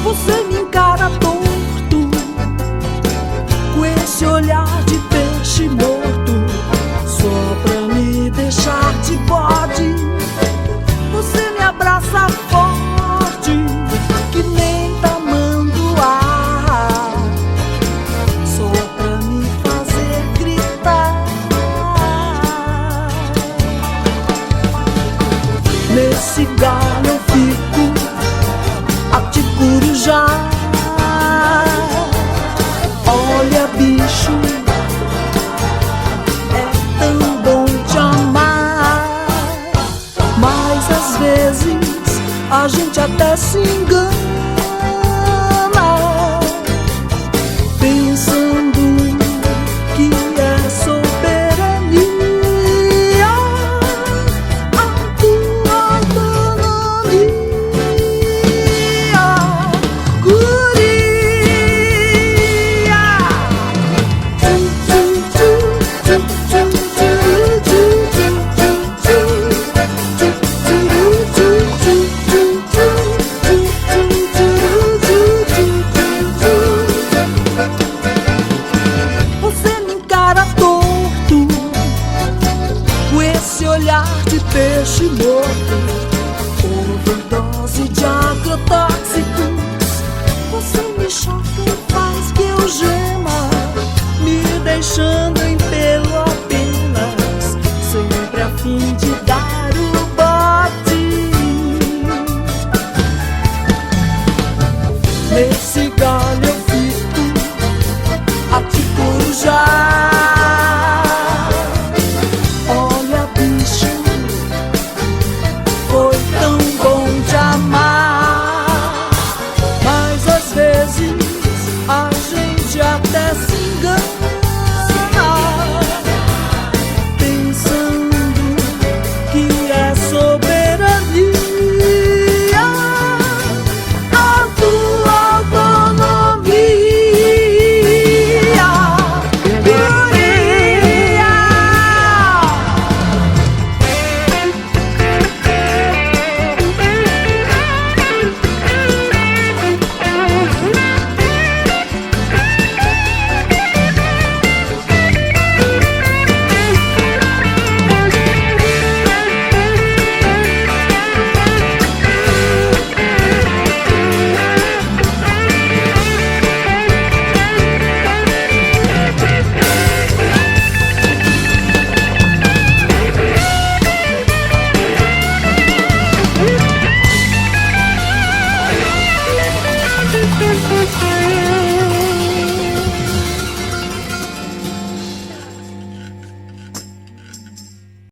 Você me encara torto com esse olhar de peixe morto, só pra me deixar de bode. Você me abraça forte, que nem tamanduá, só pra me fazer gritar. Nesse galho eu fico a te corujar. Olha, bicho, é tão bom te amar, mas às vezes a gente até se engana, pensando que é soberania a tua autonomia. Você me encara torto com esse olhar de peixe morto, overdose de agrotóxicos. Você me choca e faz que eu gema, me deixando em pelo apenas, sempre a fim de dar o bote. Nesse galho